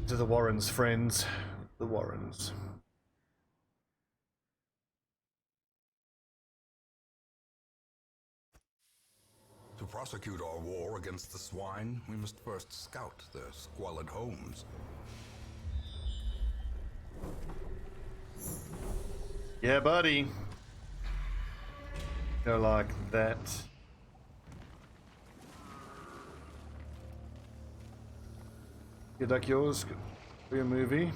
To the Warrens, friends. The Warrens. To prosecute our war against the swine, we must first scout their squalid homes. Yeah, buddy. Go like that. Good luck yours for your movie.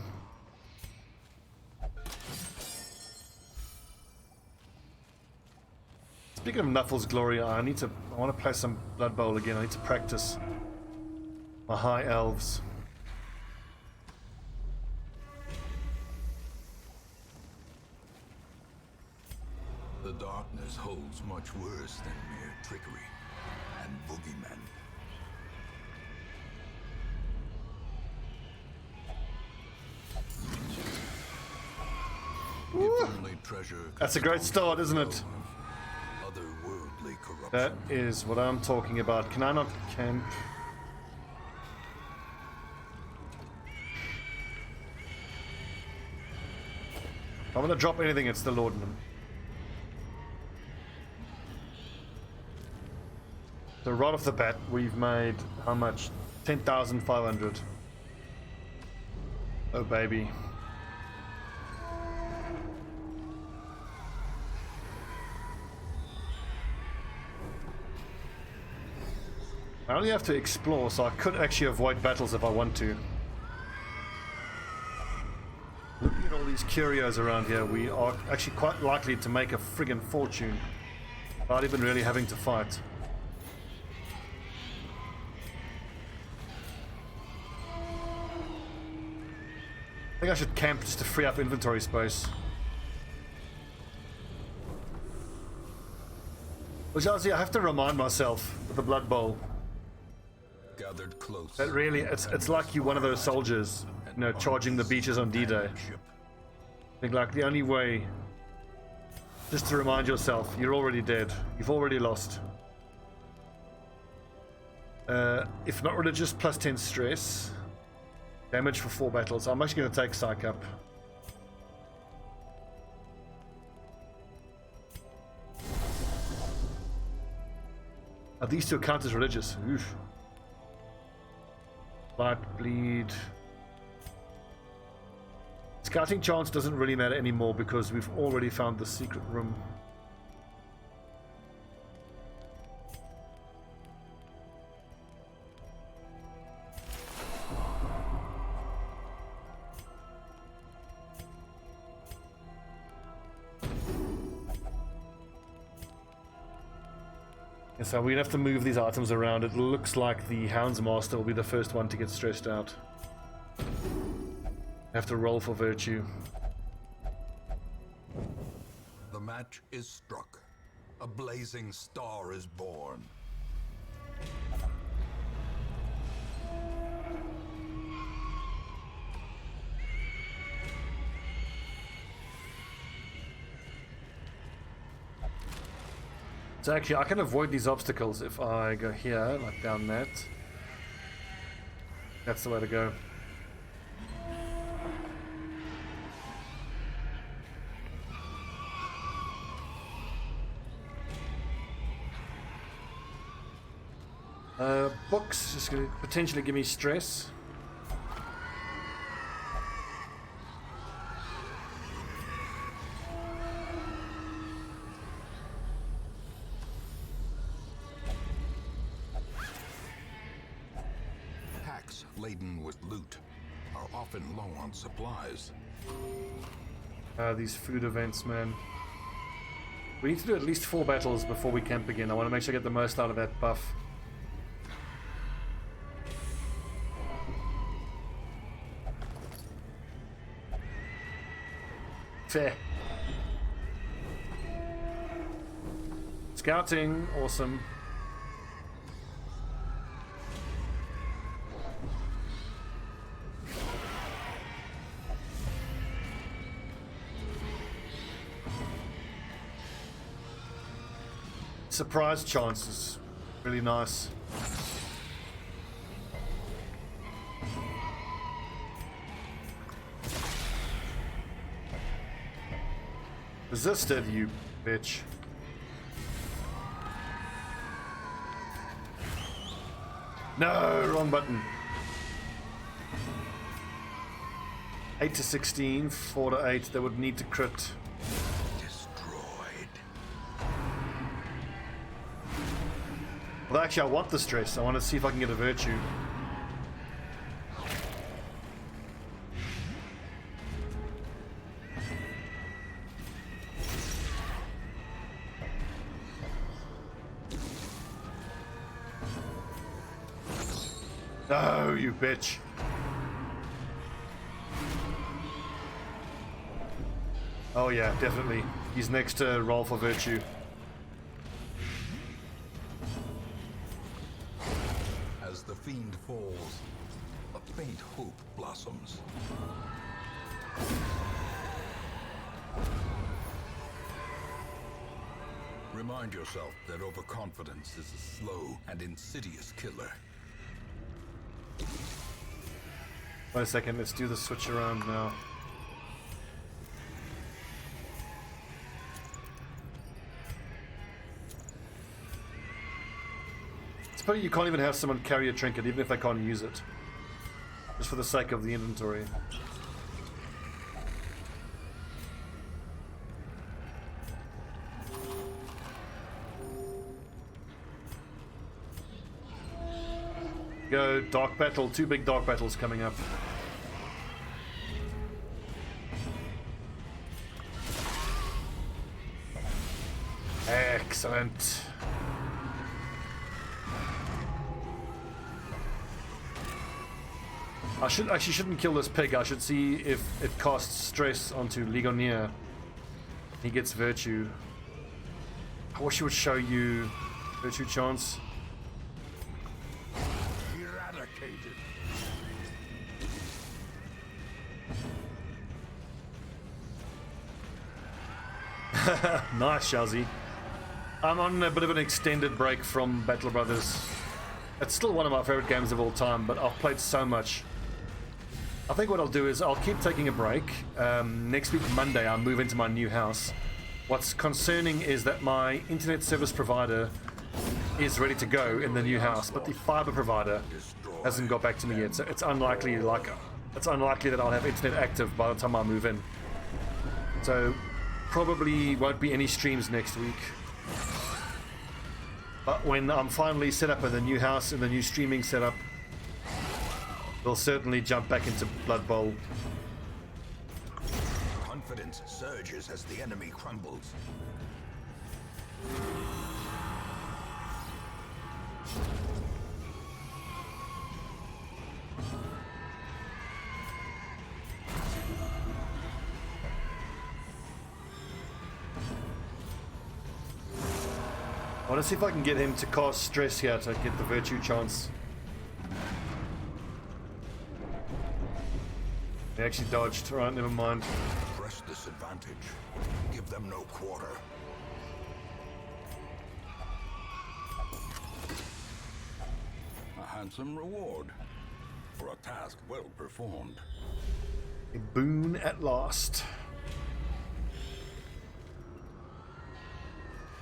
Speaking of Nuffle's Glory, I want to play some Blood Bowl again. I need to practice my high elves. The darkness holds much worse than mere trickery and boogeymen. That's a great start, isn't it? Otherworldly corruption. That is what I'm talking about. Can I not camp? If I'm gonna drop anything, it's the laudanum. So right off the bat, we've made how much? 10,500. Oh baby. I only have to explore, so I could actually avoid battles if I want to. Looking at all these curios around here, we are actually quite likely to make a friggin' fortune without even really having to fight. I think I should camp just to free up inventory space. Which honestly, I have to remind myself with the Blood Bowl. Gathered close. That really, it's like you're one of those soldiers, you know, charging the beaches on D-Day. I think like the only way, just to remind yourself, you're already dead. You've already lost. If not religious, plus 10 stress. Damage for 4 battles. I'm actually going to take Psych up. These two count as religious. Oof. Light bleed. Scouting chance doesn't really matter anymore because we've already found the secret room. So we'd have to move these items around. It looks like the Houndsmaster will be the first one to get stressed out. Have to roll for virtue. The match is struck. A blazing star is born. So actually, I can avoid these obstacles if I go here, like down that. That's the way to go. Books, just going to potentially give me stress. Laden with loot are often low on supplies. These food events, man. We need to do at least 4 battles before we camp again. I want to make sure I get the most out of that buff. Fair. Scouting, awesome. Surprise chances, really nice. Resisted, you bitch. No, wrong button. 8 to 16, 4 to 8. They would need to crit. Destroyed. Well, actually, I want the stress. I want to see if I can get a virtue. No, you bitch. Oh yeah, definitely. He's next to roll for virtue. As the fiend falls, a faint hope blossoms. Remind yourself that overconfidence is a slow and insidious killer. Wait a second, let's do the switch around now. It's funny you can't even have someone carry a trinket even if they can't use it. Just for the sake of the inventory. Go, dark battle, 2 big dark battles coming up. Excellent. I shouldn't kill this pig. I should see if it casts stress onto Ligonier. He gets virtue. I wish it would show you virtue chance. Eradicated. Nice, Shazzy. I'm on a bit of an extended break from Battle Brothers. It's still one of my favorite games of all time, but I've played so much. I think what I'll do is I'll keep taking a break. Next week, Monday, I'll move into my new house. What's concerning is that my internet service provider is ready to go in the new house, but the fiber provider hasn't got back to me yet. So it's unlikely that I'll have internet active by the time I move in. So probably won't be any streams next week. But when I'm finally set up in the new house, in the new streaming setup, we'll certainly jump back into Blood Bowl. Confidence surges as the enemy crumbles. I want to see if I can get him to cast stress here to get the virtue chance. He actually dodged. Alright, never mind. Press disadvantage. Give them no quarter. A handsome reward for a task well performed. A boon at last.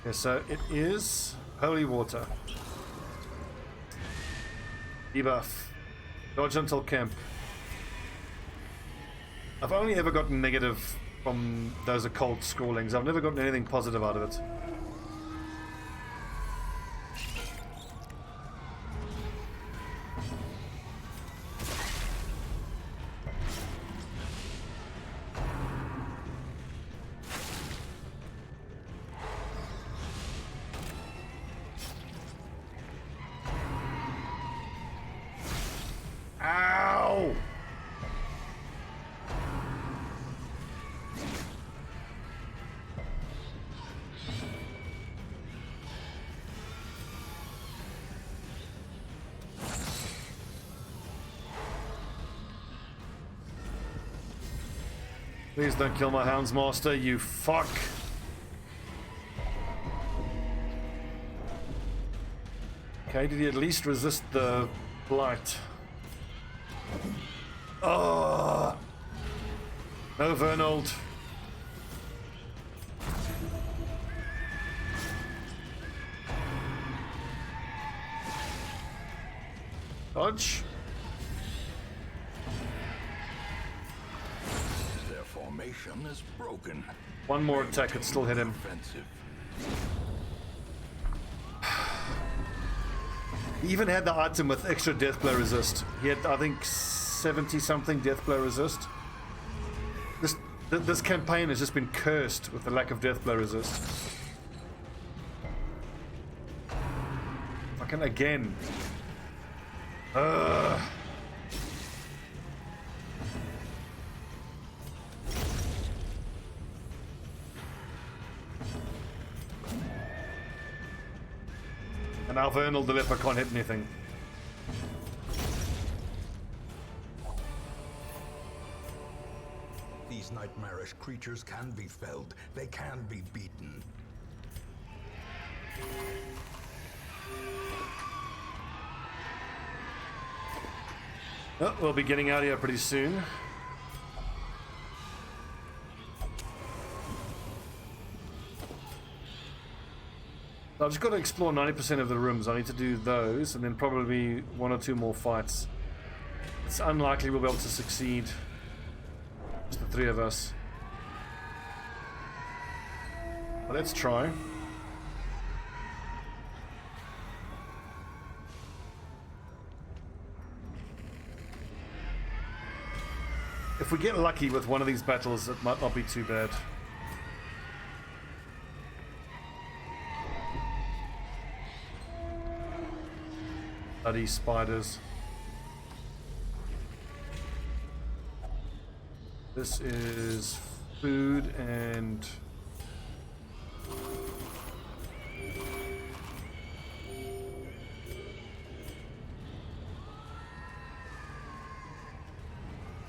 Okay, so it is holy water. Debuff. Dodge until camp. I've only ever gotten negative from those occult scrawlings. I've never gotten anything positive out of it. Ow! Please don't kill my Hounds Master, you fuck! Okay, did he at least resist the blight? Oh! No, Vernold. Dodge. Their formation is broken. One more attack could still hit him. Offensive. He even had the item with extra death blow resist. He had, I think, 70 something death blow resist. This campaign has just been cursed with the lack of death blow resist. Fucking again. And now Vernal the Leper can't hit anything. These nightmarish creatures can be felled. They can be beaten. Oh, we'll be getting out of here pretty soon. I've just got to explore 90% of the rooms. I need to do those and then probably 1 or 2 more fights. It's unlikely we'll be able to succeed. Just the 3 of us. But let's try. If we get lucky with one of these battles, it might not be too bad. Bloody spiders. This is food and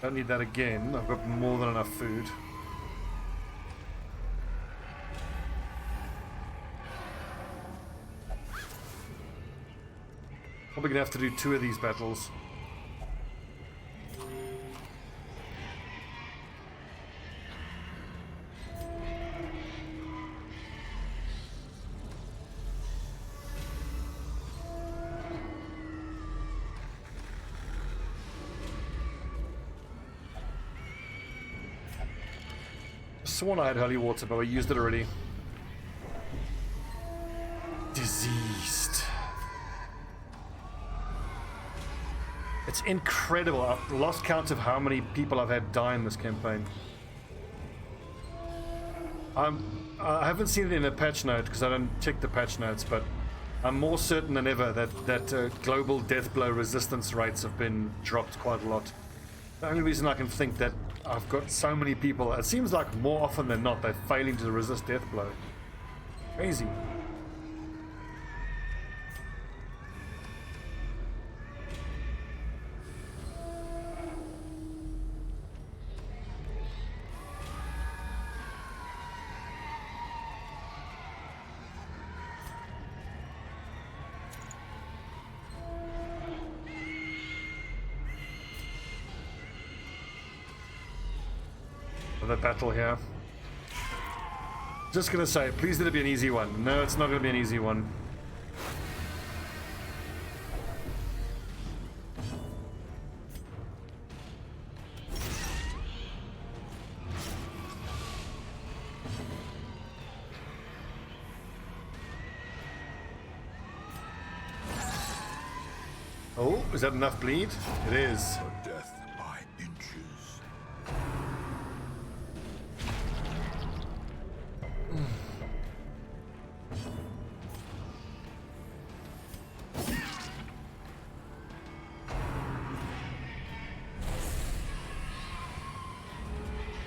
don't need that again. I've got more than enough food. Probably gonna have to do 2 of these battles. I sworn I had holy water, but I used it already. Diseased. It's incredible. I've lost count of how many people I've had die in this campaign. I haven't seen it in a patch note because I don't check the patch notes, but I'm more certain than ever that global death blow resistance rates have been dropped quite a lot. The only reason I can think that I've got so many people, it seems like more often than not, they're failing to resist death blow. Crazy. The battle here. Just gonna say, please let it be an easy one. No, it's not gonna be an easy one. Oh, is that enough bleed? It is. Death by inches.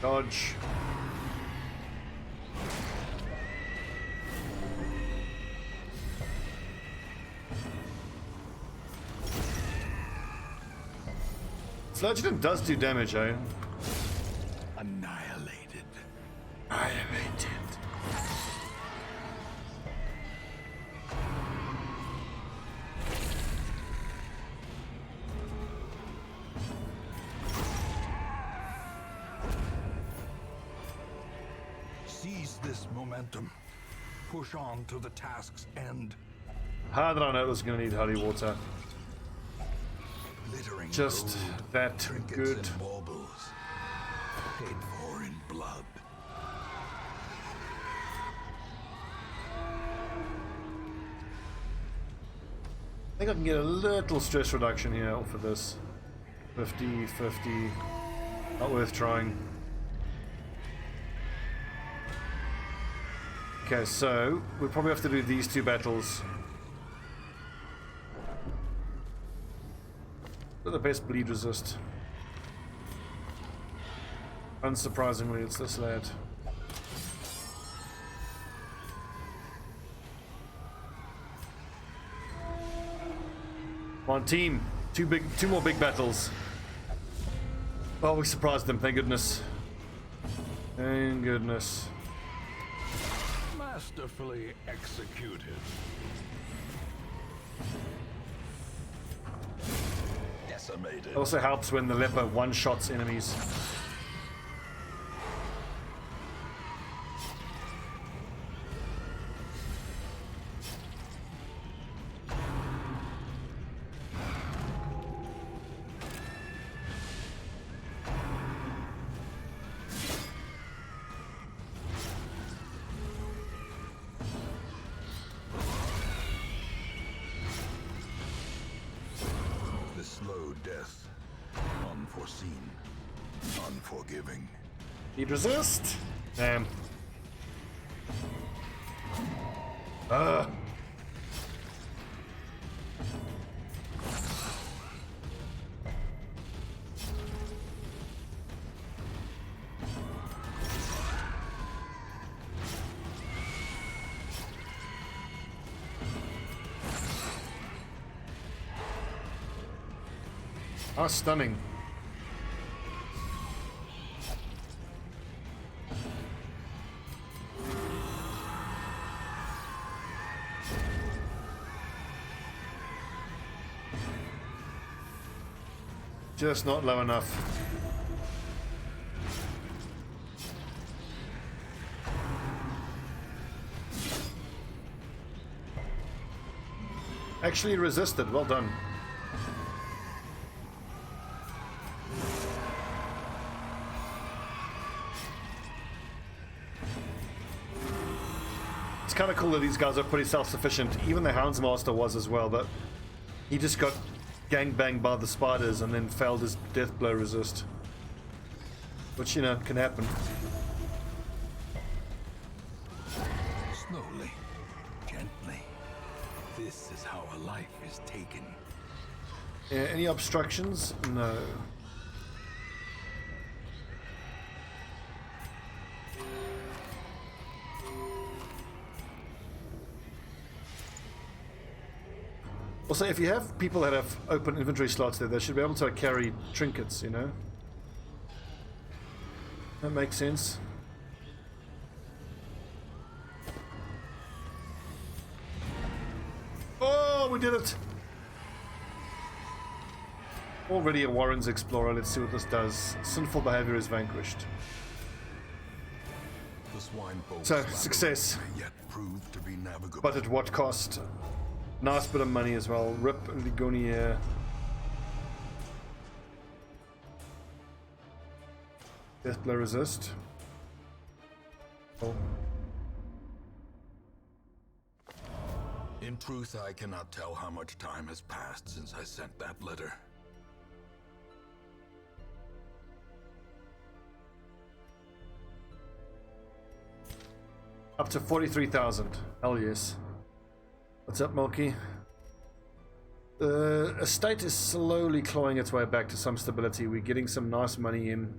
Dodge. Sludgeon does do damage, eh? Annihilated. Annihilated. Seize this momentum. Push on to the task's end. How did I know it was going to need holy water? just that Trinkets good. and baubles, paid for in blood. I think I can get a little stress reduction here off of this. 50, 50. Not worth trying. Okay, so we'll probably have to do these two battles. They're the best bleed resist. Unsurprisingly, it's this lad. Come on, team. Two more big battles. Oh, we surprised them, thank goodness. Thank goodness. Masterfully executed. Decimated. It also helps when the leper one-shots enemies. Slow death. Unforeseen. Unforgiving. Need resist? Damn. Oh, stunning. Just not low enough. Actually resisted, well done. It's kind of cool that these guys are pretty self-sufficient. Even the Houndsmaster was as well, but he just got gangbanged by the spiders and then failed his death blow resist. Which, you know, can happen. Slowly, gently. This is how a life is taken. Yeah, any obstructions? No. Also, if you have people that have open inventory slots there, they should be able to carry trinkets, you know? That makes sense. Oh, we did it! Already a Warren's Explorer, let's see what this does. Sinful behavior is vanquished. The swine folk's So, success. labyrinth yet proved to be navigable. But at what cost? Nice bit of money as well. Rip Ligonier. Death blow resist. Oh. In truth, I cannot tell how much time has passed since I sent that letter. Up to 43,000. Hell yes. What's up, Milky? The estate is slowly clawing its way back to some stability. We're getting some nice money in.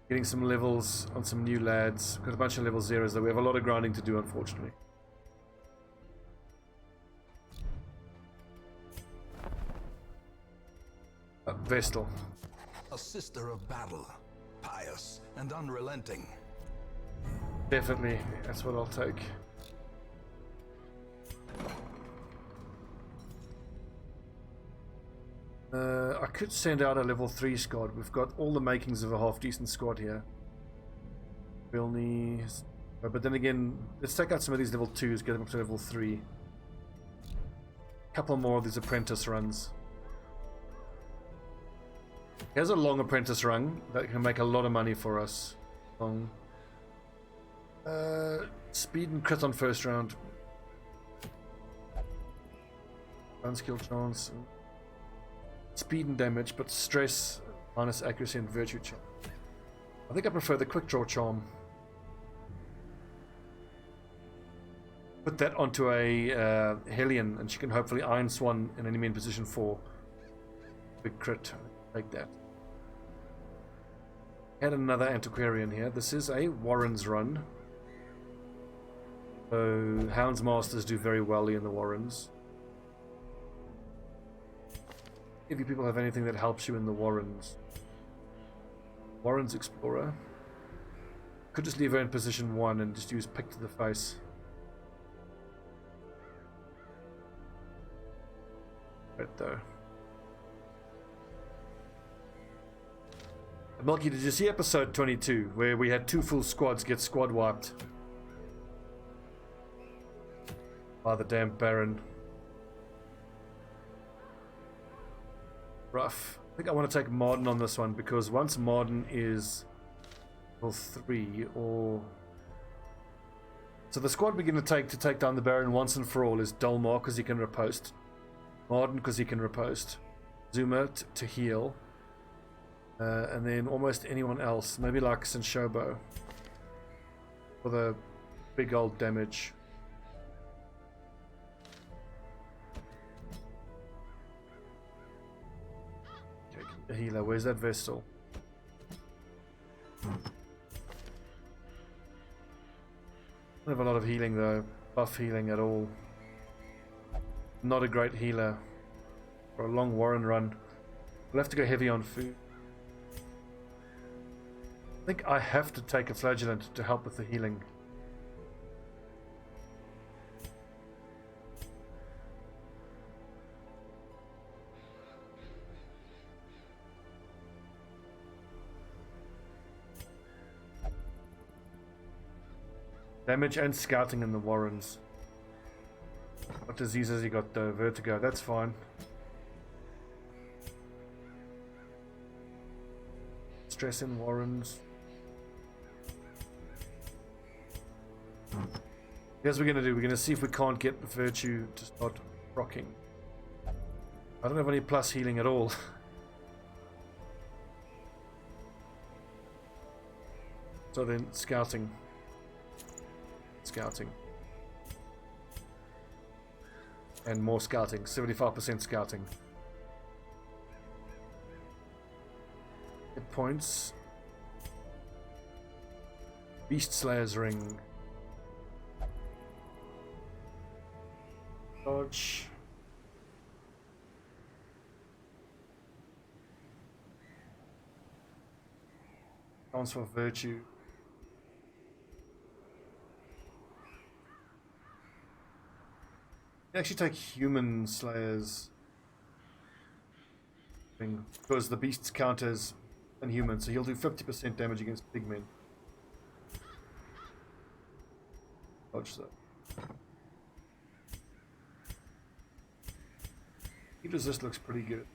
Getting some levels on some new lads. We've got a bunch of level zeros though. We have a lot of grinding to do, unfortunately. Vestal. A sister of battle, pious and unrelenting. Definitely. That's what I'll take. I could send out a level 3 squad. We've got all the makings of a half-decent squad here. We'll need... But then again, let's take out some of these level 2s, get them up to level 3. Couple more of these apprentice runs. Here's a long apprentice rung that can make a lot of money for us. Long. Speed and crit on first round. Unskill chance. Speed and damage, but stress minus accuracy and virtue charm. I think I prefer the quick draw charm. Put that onto a Hellion, and she can hopefully Iron Swan an enemy in position 4. Big crit. Take that. Add another Antiquarian here. This is a Warren's run. So Hound's Masters do very well in the Warrens. If you people have anything that helps you in the Warrens. Warren's Explorer. Could just leave her in position 1 and just use pick to the face. Right though. Milky, did you see episode 22 where we had 2 full squads get squad wiped by the damn Baron? Rough. I think I want to take Marden on this one because once Marden is level 3 or... So the squad we're going to take down the Baron once and for all is Dolmar because he can riposte. Marden because he can riposte. Zuma to heal. And then almost anyone else, maybe like Senshobo for the big old damage. Okay, a healer, where's that Vestal? Don't have a lot of healing though, buff healing at all. Not a great healer for a long Warren run. We'll have to go heavy on food. I think I have to take a flagellant to help with the healing. Damage and scouting in the Warrens. What disease has he got though? Vertigo, that's fine. Stress in Warrens. Here's what we're going to do. We're going to see if we can't get the Virtue to start rocking. I don't have any plus healing at all. So then, scouting. Scouting. And more scouting. 75% scouting. Hit points. Beast Slayer's Ring. Dodge. Chance for Virtue. You actually take Human Slayer's thing because the beasts count as inhuman, so he'll do 50% damage against big men. Dodge that. Heat resist looks pretty good.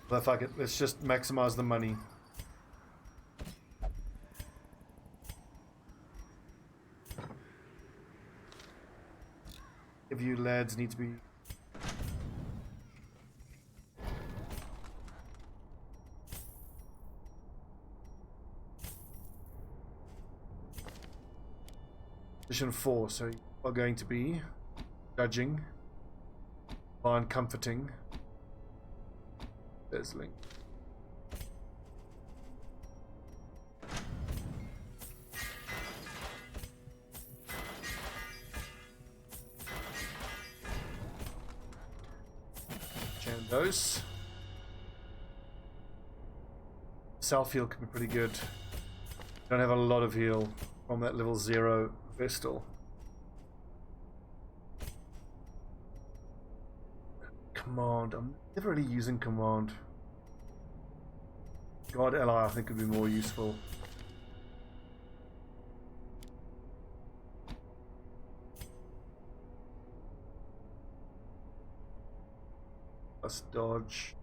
But fuck it, let's just maximize the money. If you lads need to be position 4, so you are going to be judging, divine comforting, dazzling. Chandos. Self-heal can be pretty good. Don't have a lot of heal from that level 0 Vestal. Command. I'm never really using command. God Ally I think would be more useful. Plus dodge.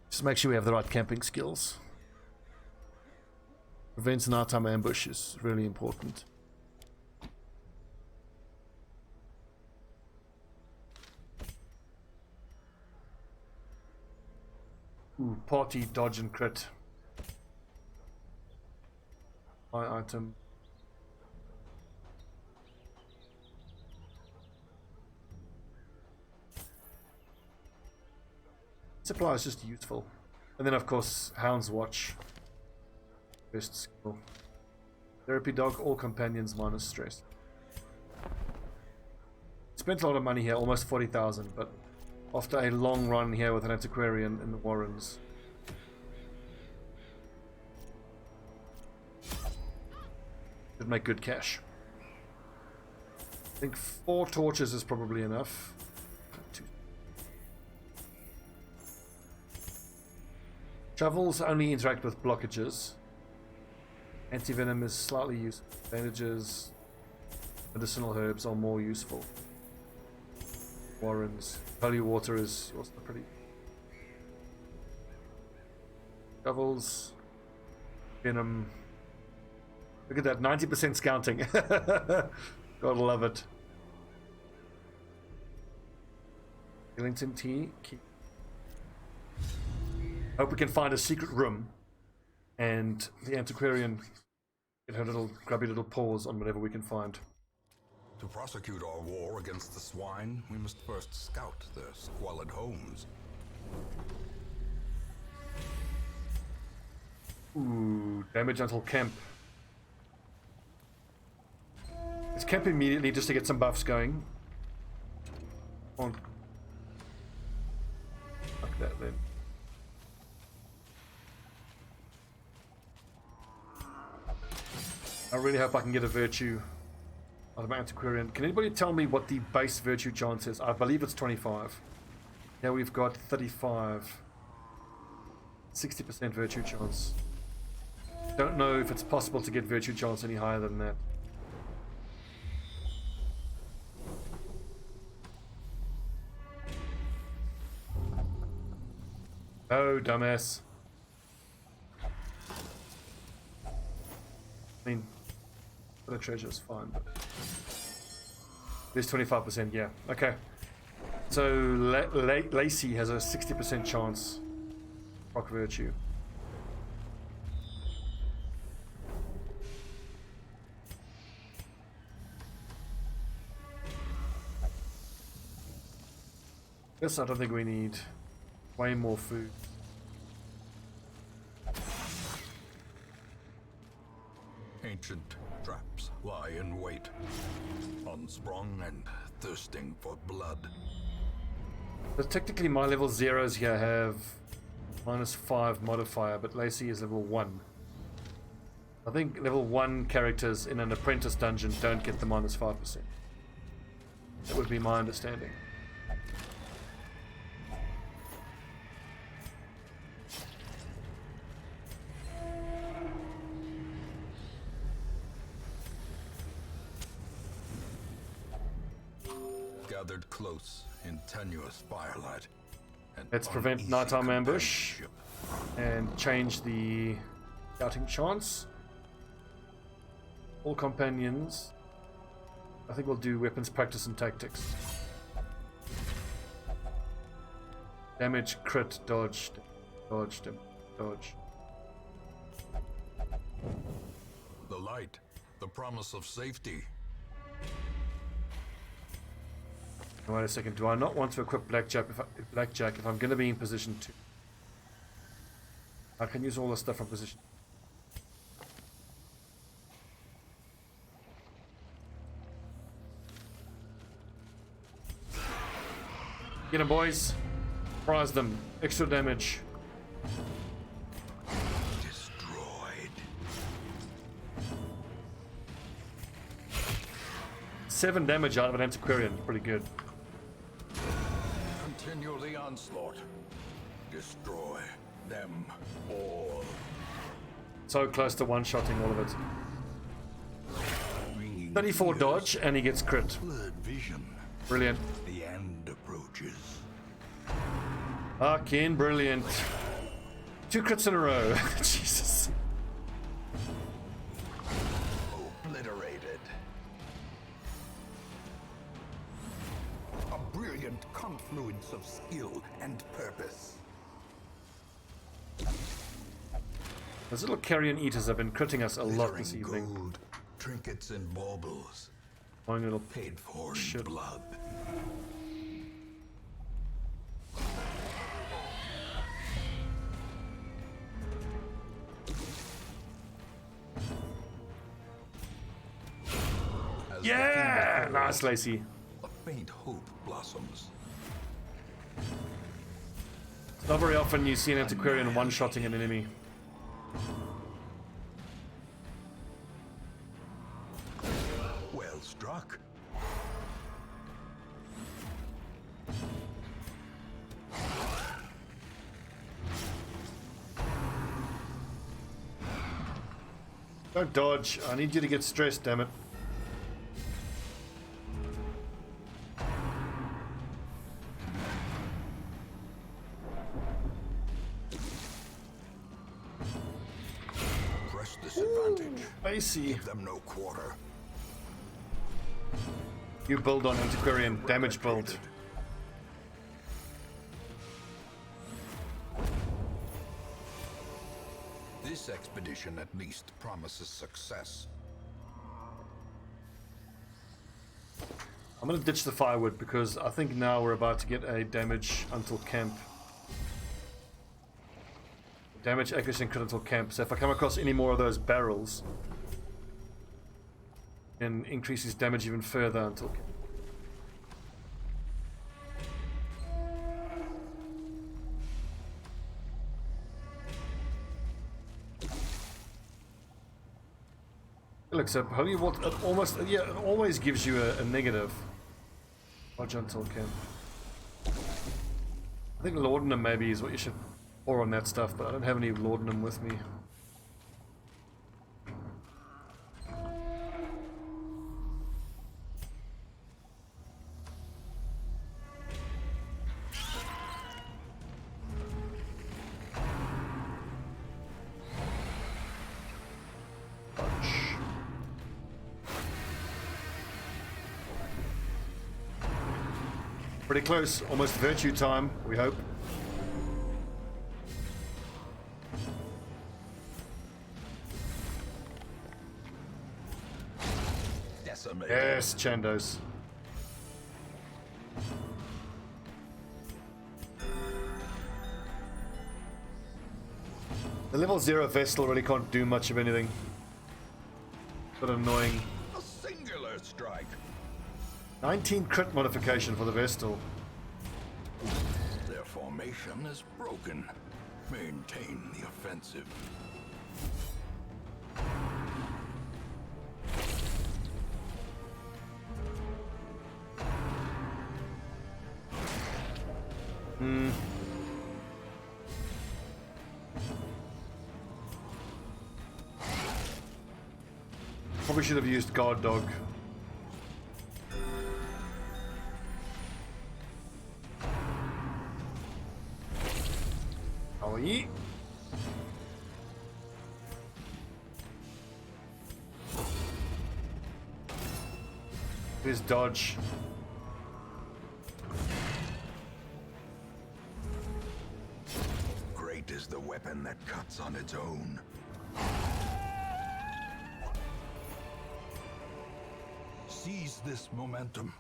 Just make sure we have the right camping skills. Prevents nighttime ambush is really important. Ooh, party, dodge and crit. My item. Supply is just useful. And then of course, Hound's Watch. Best skill. Therapy dog, all companions minus stress. Spent a lot of money here, almost 40,000, but after a long run here with an antiquarian in the Warrens. Should make good cash. I think 4 torches is probably enough. 2. Shovels only interact with blockages. Anti-venom is slightly useful. Bandages, medicinal herbs are more useful. Warrens. Holy water is also pretty. Shovels. Venom. Look at that, 90% scouting. Gotta love it. Ellington tea. Hope we can find a secret room and the antiquarian get her little grubby little paws on whatever we can find. To prosecute our war against the swine, we must first scout their squalid homes. Ooh, damage until camp. Let's camp immediately just to get some buffs going. Come on. Fuck that then. I really hope I can get a virtue out of my antiquarian. Can anybody tell me what the base virtue chance is? I believe it's 25. Now we've got 35. 60% virtue chance. Don't know if it's possible to get virtue chance any higher than that. Oh, dumbass. I mean, for the treasure is fine, but there's 25%, yeah. Okay. So Lacey has a 60% chance. Rock virtue. Guess I don't think we need way more food. Ancient traps lie in wait, unsprung and thirsting for blood. But technically my level 0s here have -5 modifier, but Lacey is level 1. I think level 1 characters in an apprentice dungeon don't get the -5%. That would be my understanding. Gathered close in tenuous firelight. Let's prevent nighttime ambush and change the scouting chance. All companions. I think we'll do weapons practice and tactics. Damage, crit, dodge, dodge, dodge. The light, the promise of safety. Wait a second, do I not want to equip Blackjack if I'm going to be in position 2? I can use all the stuff from position. Get them, boys. Prize them. Extra damage. Destroyed. 7 damage out of an antiquarian. Pretty good. Continue the onslaught. Destroy them all. So close to one-shotting all of it. Bringing 34 dodge, and he gets crit. Blurred vision. Brilliant. The end approaches. Fucking brilliant. 2 crits in a row. Jesus. Obliterated. A brilliant confluence of skill and purpose. Those little carrion eaters have been critting us a lot this Glittering evening. gold, trinkets and baubles, Fine little paid for in shit. blood. As the Yeah! field Nice, falls, Lacey. a faint hope blossoms. It's not very often you see an antiquarian one-shotting an enemy. Well struck. Don't dodge. I need you to get stressed, damn it. Press this advantage. Lacey. Give them no quarter. You build on antiquarian damage build. This expedition at least promises success. I'm gonna ditch the firewood because I think now we're about to get a damage until camp. Damage accuracy and crit until camp. So if I come across any more of those barrels, and increase his damage even further until camp. Look, so holy water, it almost, yeah, it always gives you a negative. Watch until camp. I think laudanum maybe is what you should pour on that stuff, but I don't have any laudanum with me. Pretty close, almost virtue time, we hope. Decimated. Yes, Chandos. The level 0 Vestal really can't do much of anything. Bit annoying. A singular strike. 19 crit modification for the Vestal. Their formation is broken. Maintain the offensive. Probably should have used Guard Dog. Oh, yeah. Here's dodge. Great is the weapon that cuts on its own. Seize this momentum.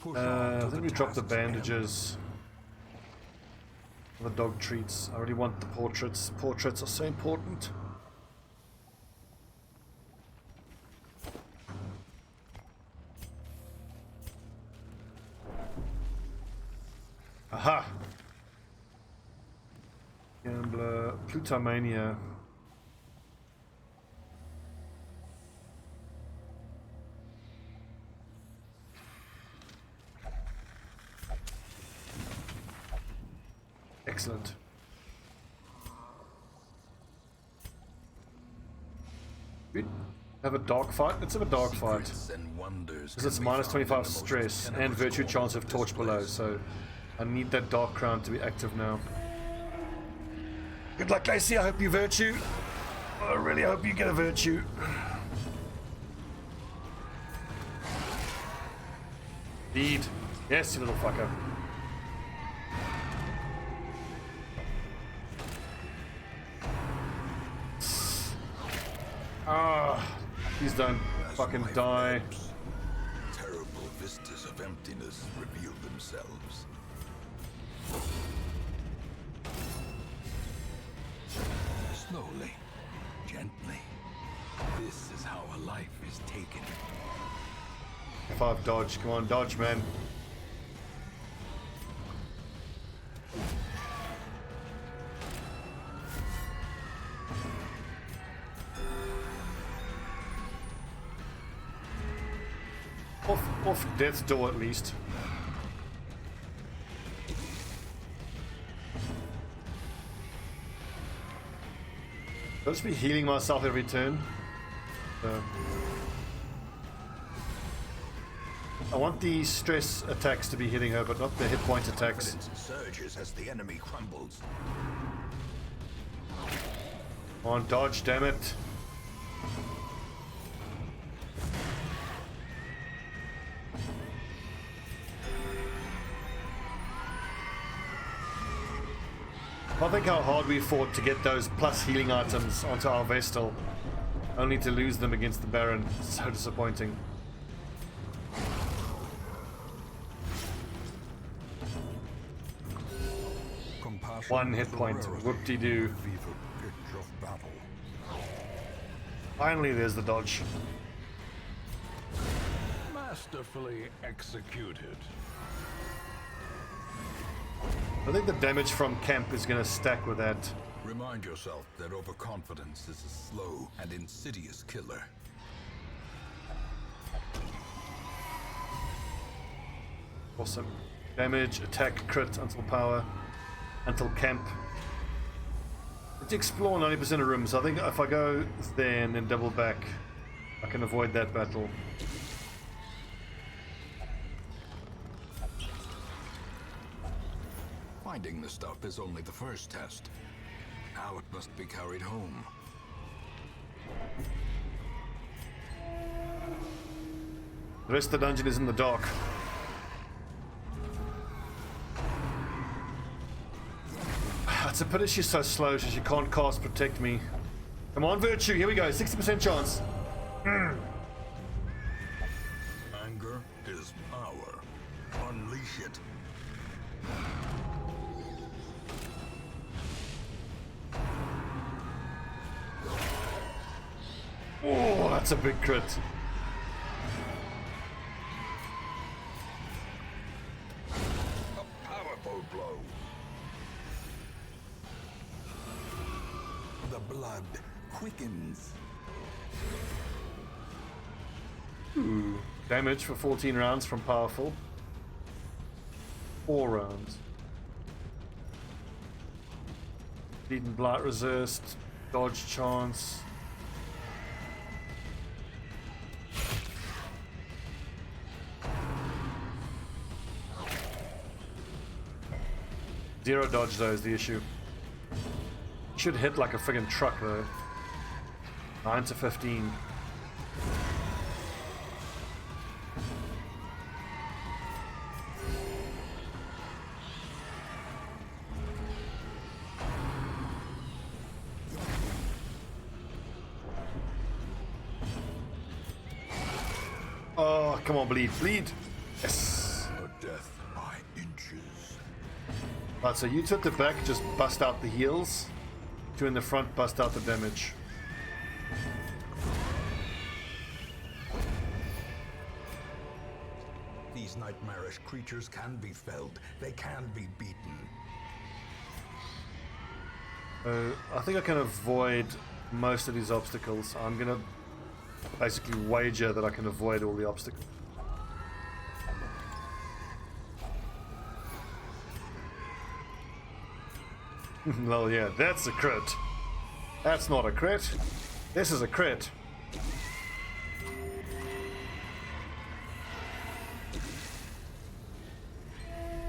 Push on to I think we dropped the task's end. bandages. The dog treats. I really want the portraits. Portraits are so important. Aha! Gambler, Plutomania. Excellent. Good. Have a dog fight? Let's have a dog fight. Secrets and wonders Because it's can be minus found in 25 the most stress and tenebrous virtue corners chance of this torch below, place. so I need that dark crown to be active now. Good luck, Lacey. I hope you virtue. I really hope you get a virtue. Lead. Yes, you little fucker. Ah, please don't As fucking life die. ebbs, terrible vistas of emptiness reveal themselves. Slowly, gently. This is how a life is taken. F5 dodge. Come on, dodge, man. Off death's door at least. I'll just be healing myself every turn. So. I want the stress attacks to be hitting her, but not the hit point attacks. Confidence surges as the enemy crumbles. Come on, dodge, damn it. I think how hard we fought to get those plus healing items onto our Vestal, only to lose them against the Baron. So disappointing. Compassion One hit is a point. rarity. Whoop-de-doo. Vivid pitch of battle. Finally, there's the dodge. Masterfully executed. I think the damage from camp is going to stack with that. Remind yourself that overconfidence is a slow and insidious killer. Awesome. Damage, attack, crit until power, until camp. Let's explore 90% of rooms. I think if I go there and then double back, I can avoid that battle. Finding the stuff is only the first test. Now it must be carried home. The rest of the dungeon is in the dark. It's a pity she's so slow, she can't cast Protect Me. Come on, Virtue, here we go, 60% chance. Anger is power. Unleash it. Oh, that's a big crit. A powerful blow. The blood quickens. Damage for 14 rounds from powerful. 4 rounds. Bleed and blight resist. Dodge chance. Zero dodge though is the issue. Should hit like a friggin' truck though. 9 to 15. Oh, come on, bleed, bleed. Yes. A death by inches. Right, so you took the back, just bust out the heals. Two in the front, bust out the damage. These nightmarish creatures can be felled. They can be beaten. I think I can avoid most of these obstacles. I'm gonna basically wager that I can avoid all the obstacles. Well, yeah, that's a crit. That's not a crit. This is a crit.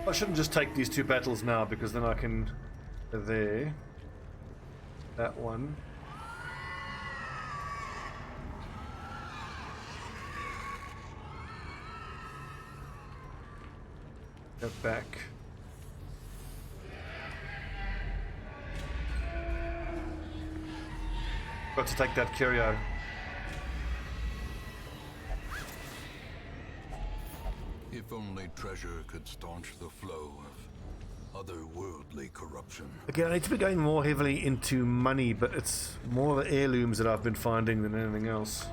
I shouldn't just take these 2 battles now, because then I can... There. That one. Go back. Got to take that curio. If only treasure could staunch the flow of otherworldly corruption. Again, I need to be going more heavily into money, but it's more the heirlooms that I've been finding than anything else.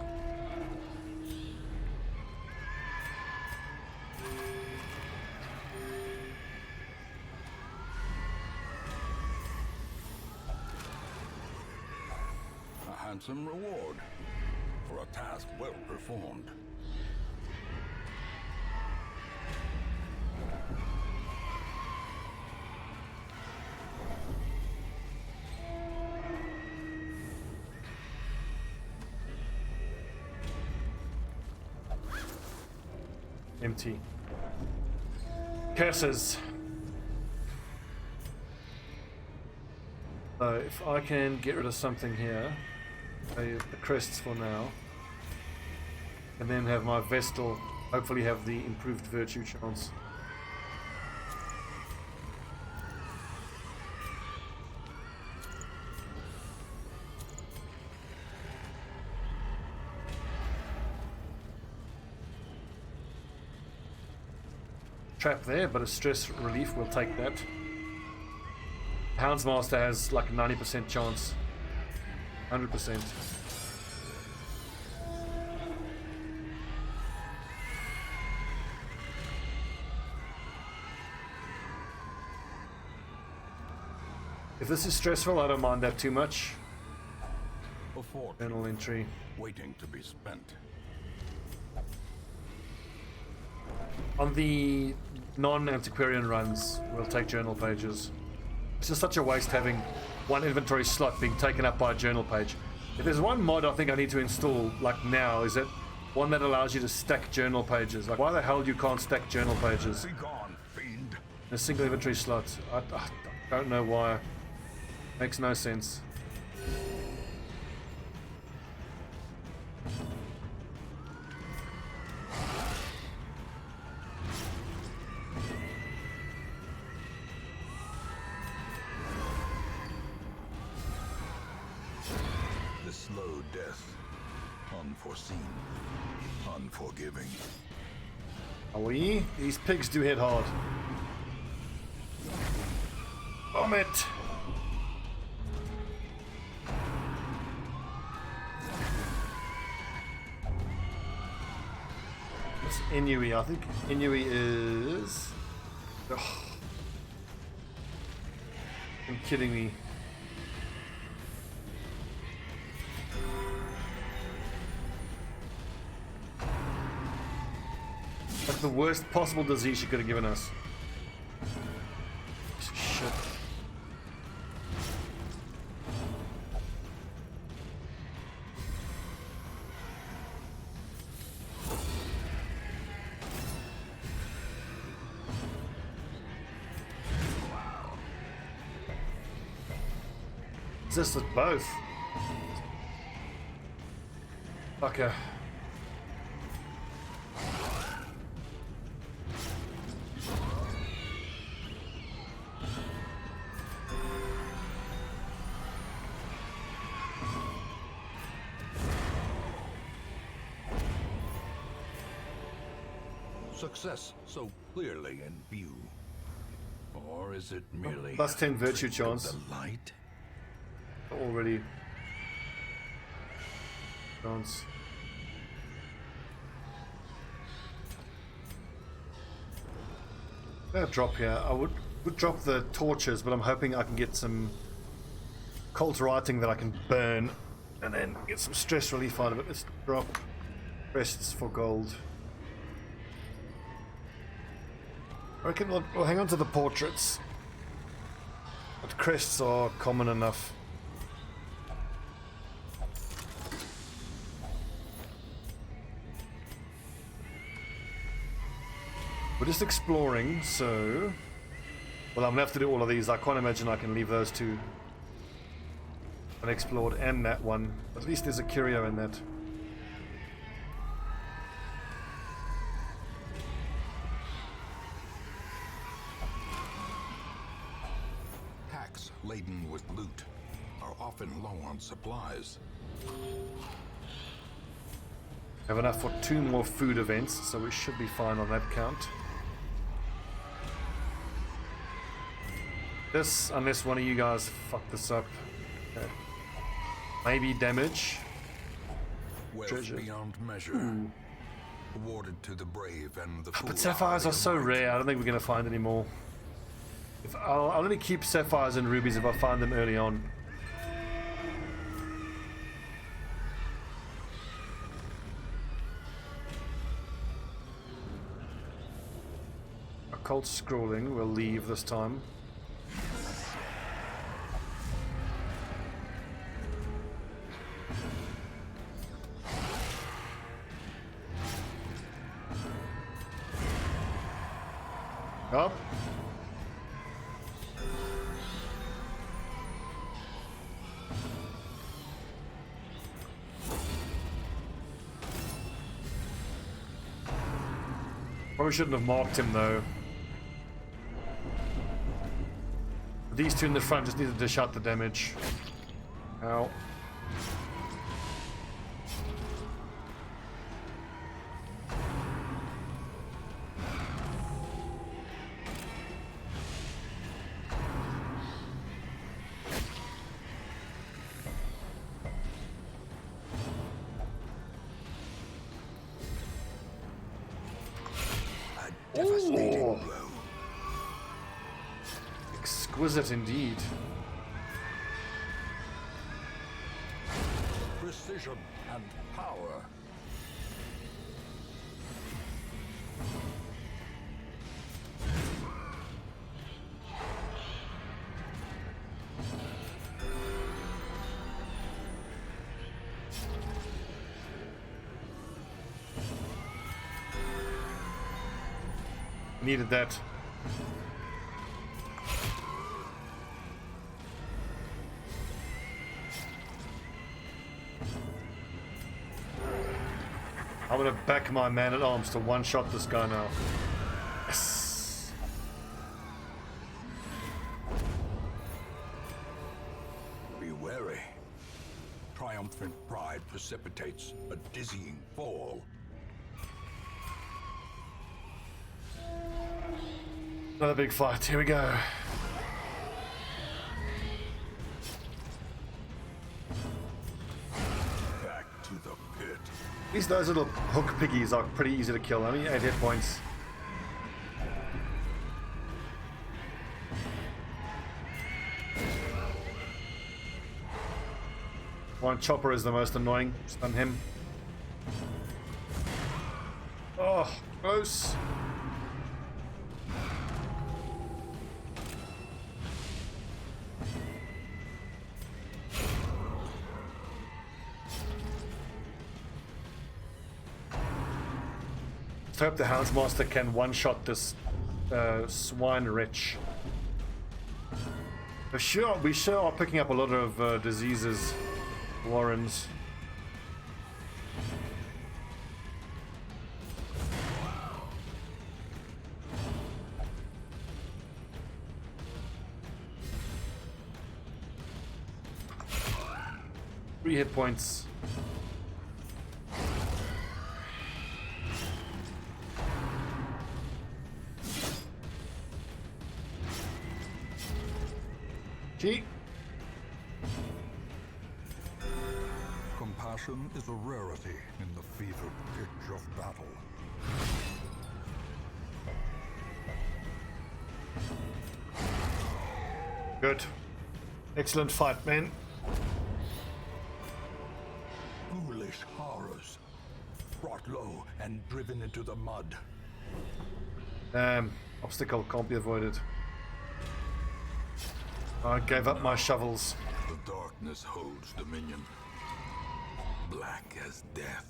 A handsome reward for a task well performed. Empty. Curses. So if I can get rid of something here, the crests for now, and then have my Vestal hopefully have the improved virtue chance. Trap there, but a stress relief, we'll take that. Houndsmaster has like a 90% chance. 100%. If this is stressful, I don't mind that too much. A fortune Journal entry. waiting to be spent. On the non-antiquarian runs, we'll take journal pages. It's just such a waste having one inventory slot being taken up by a journal page. If there's one mod I think I need to install, like now, is it one that allows you to stack journal pages. Like, why the hell you can't stack journal pages Be gone, fiend. in a single inventory slot? I don't know why. Makes no sense. The slow death. Unforeseen. Unforgiving. Are we? These pigs do hit hard. Vomit! What's Inui? I think Inui is... Ugh. You're kidding me. Like the worst possible disease she could have given us. Shit. Is this with both? Fucker. Success so clearly in view. Or is it merely Plus 10 virtue trick of chance. the light? Already. Chance. I'll drop here. I would drop the torches, but I'm hoping I can get some cult writing that I can burn and then get some stress relief out of it. Let's drop crests for gold. I reckon we'll hang on to the portraits. But crests are common enough. We're just exploring, so... Well, I'm gonna have to do all of these. I can't imagine I can leave those two unexplored and that one. At least there's a curio in that. Packs laden with loot are often low on supplies. Have enough for 2 more food events, so we should be fine on that count. This, unless one of you guys fuck this up. Okay. Maybe damage. Wealth Treasure. beyond measure. Awarded to the brave and the But sapphires are so rare, I don't think we're going to find any more. I'll only keep sapphires and rubies if I find them early on. Occult scrolling we'll leave this time. Up. Probably shouldn't have marked him though. These two in the front just needed to dish out the damage. Ow. Devastating blow. Exquisite indeed. Precision and power. Needed that. I'm gonna back my man at arms to one-shot this guy now. Yes. Be wary. Triumphant pride precipitates a dizzying fall. Another big fight. Here we go. Back to the pit. Those little hook piggies are pretty easy to kill. Only 8 hit points. One chopper is the most annoying. Stun him. Oh, close. Let's hope the Houndsmaster can one-shot this swine wretch. We sure are picking up a lot of diseases, Warrens. Three hit points. Compassion is a rarity in the fevered pitch of battle. Good. Excellent fight, man. Foolish horrors. Brought low and driven into the mud. Obstacle can't be avoided. I gave up my shovels. The darkness holds dominion. Black as death.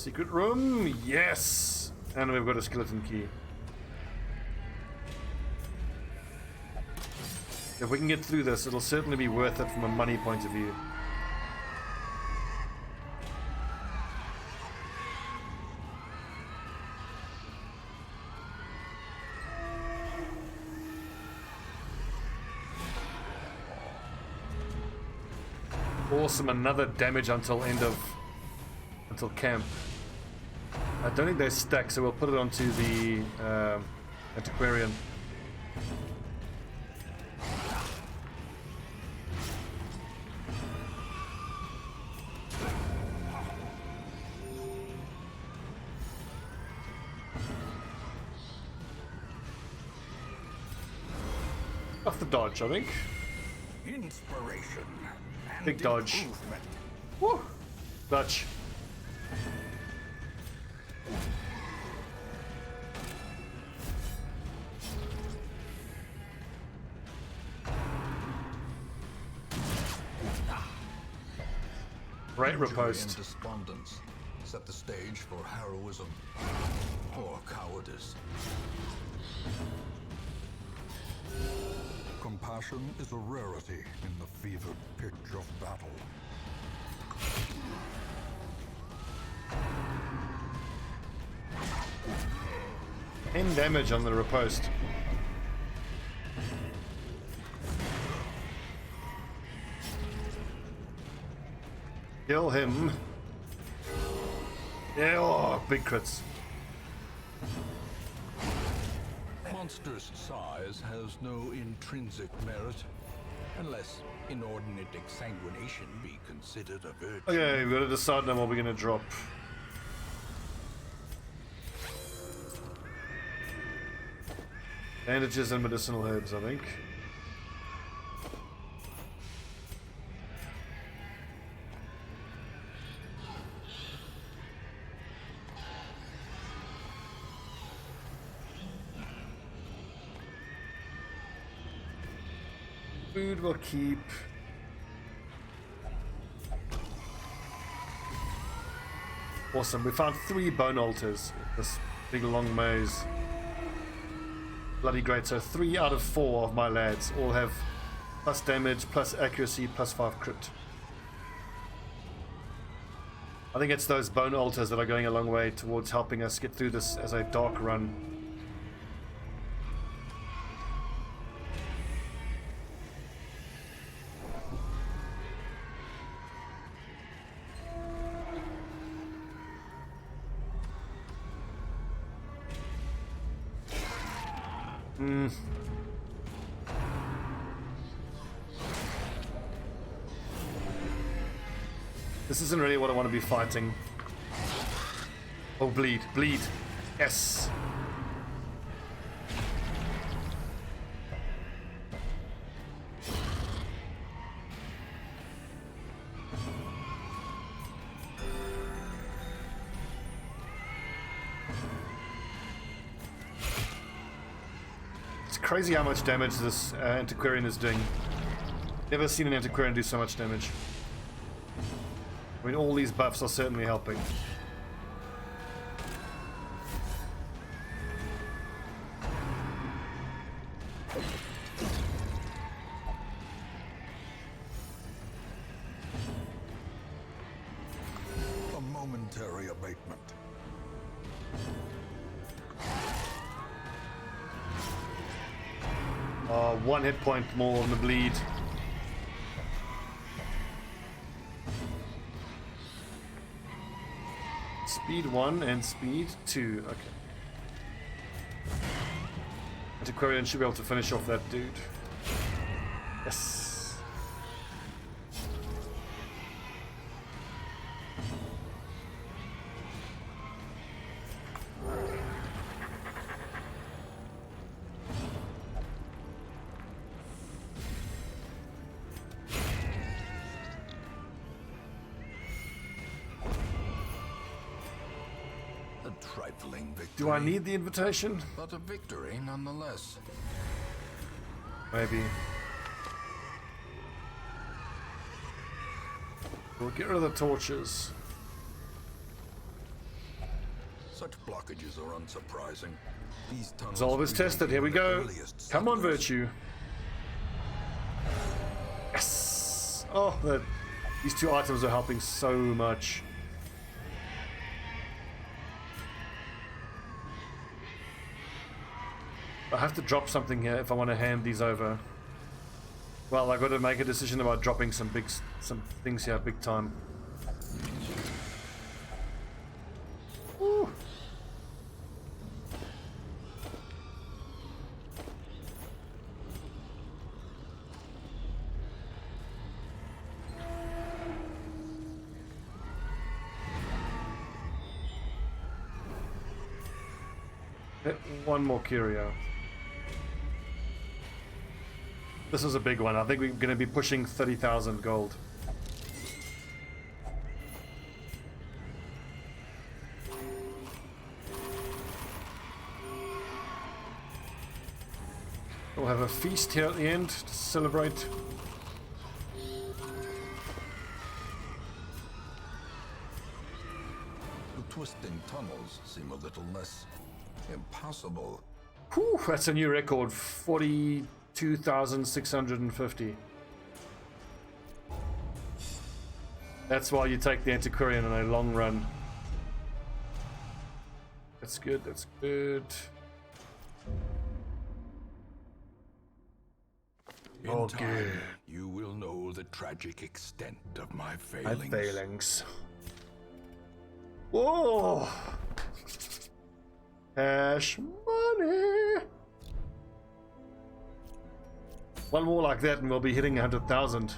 Secret room, yes! And we've got a skeleton key. If we can get through this, it'll certainly be worth it from a money point of view. Awesome, another damage until camp. I don't think they stack, so we'll put it onto the antiquarian. Off the dodge, I think. Inspiration. And Big dodge. improvement. Woo! Dodge. Great Injury riposte. and despondence set the stage for heroism or cowardice. Compassion is a rarity in the fevered pitch of battle. 10 damage on the riposte. Kill him. Yeah, oh, big crits. Monster's size has no intrinsic merit, unless inordinate exsanguination be considered a virtue. Okay, we've got to decide now what we're going to drop. Bandages and medicinal herbs, I think. Food we'll keep. Awesome, we found 3 bone altars. This big long maze. Bloody great, so 3 out of 4 of my lads all have plus damage, plus accuracy, plus 5 crit. I think it's those bone altars that are going a long way towards helping us get through this as a dark run. This isn't really what I want to be fighting. Oh, bleed, bleed. Yes. It's crazy how much damage this antiquarian is doing. Never seen an antiquarian do so much damage. I mean, all these buffs are certainly helping. A momentary abatement. One hit point more on the bleed. Speed 1 and speed 2. Okay. Antiquarian should be able to finish off that dude. Yes. Trifling victory. Do I need the invitation? But a victory nonetheless. Maybe. We'll get rid of the torches. Such blockages are unsurprising. These tunnels Resolve is tested. Here we go. earliest Come on, settlers. Virtue. Yes! Oh, these two items are helping so much. I have to drop something here if I want to hand these over. Well, I got to make a decision about dropping some things here big time. Woo. One more curio. This is a big one. I think we're going to be pushing 30,000 gold. We'll have a feast here at the end to celebrate. The twisting tunnels seem a little less impossible. Whew, that's a new record. 42,650. That's why you take the antiquarian on a long run. That's good, that's good. In Okay. time, you will know the tragic extent of my My failings. failings. Whoa! Cash money! One more like that and we'll be hitting 100,000.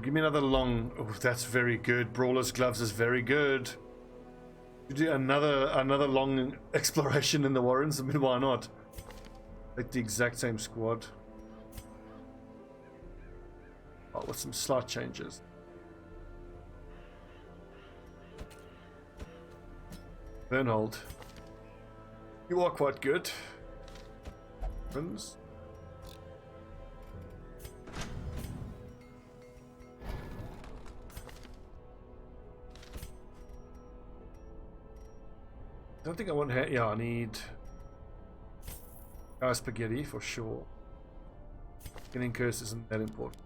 Give me another long... Oh, that's very good. Brawler's Gloves is very good. You do another long exploration in the Warrens? I mean, why not? Like the exact same squad. Oh, with some slight changes. Bernhold. You are quite good. Friends. I don't think I want... Yeah, I need... spaghetti for sure. Getting curse isn't that important.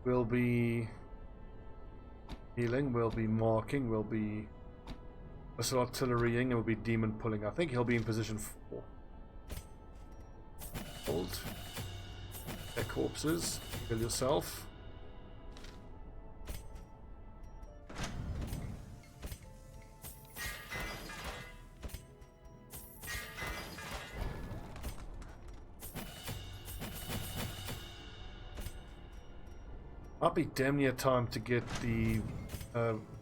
Will be... healing, will be marking, will be... missile artillerying, and will be demon pulling. I think he'll be in position 4. Hold. Their corpses. Kill yourself. Might be damn near time to get the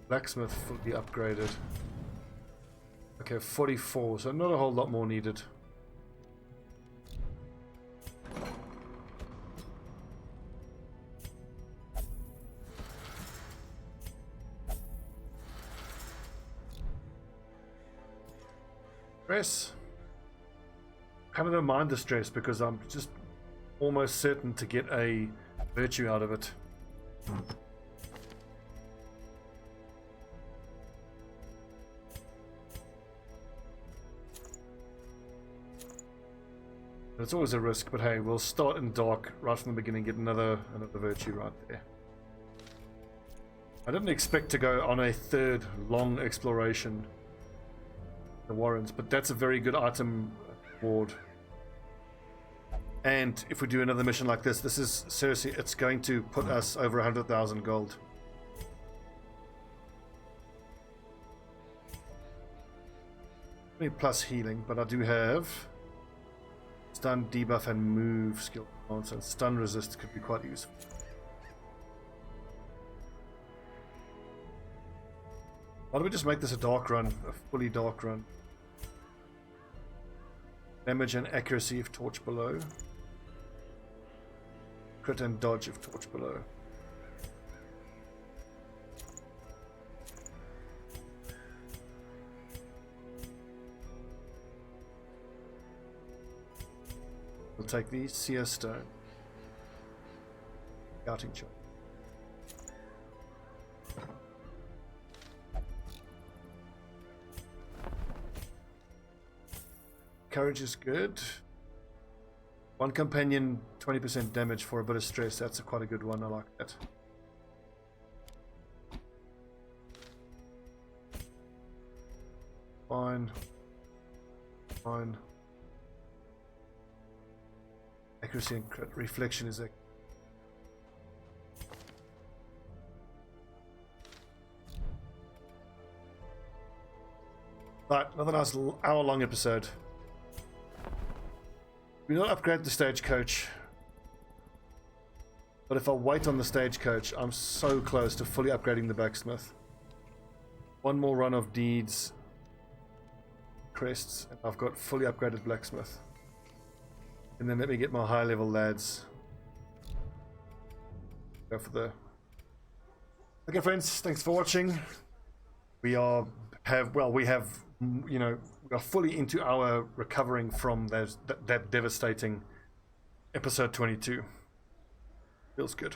blacksmith fully upgraded. Okay, 44, so not a whole lot more needed. Stress. Kind of don't mind the stress because I'm just almost certain to get a virtue out of it. It's always a risk, but hey, we'll start in dark right from the beginning, get another virtue right there. I didn't expect to go on a third long exploration, the Warrens, but that's a very good item board. And if we do another mission like this, this is seriously, it's going to put us over 100,000 gold. Maybe plus healing, but I do have stun, debuff, and move skill. So stun resist could be quite useful. Why don't we just make this a dark run, a fully dark run? Damage and accuracy if torch below. Crit and dodge if torch below. We'll take the seer stone. Scouting shot. Courage is good. One companion, 20% damage for a bit of stress. That's quite a good one. I like that. Fine. Fine. Accuracy and crit. Reflection is a... Right, another nice hour-long episode. We don't upgrade the stagecoach, but if I wait on the stagecoach, I'm so close to fully upgrading the blacksmith. One more run of deeds, crests, and I've got fully upgraded blacksmith. And then let me get my high-level lads. Go for the... Okay, friends, thanks for watching. We have, you know, we are fully into our recovering from that devastating episode 22. Feels good.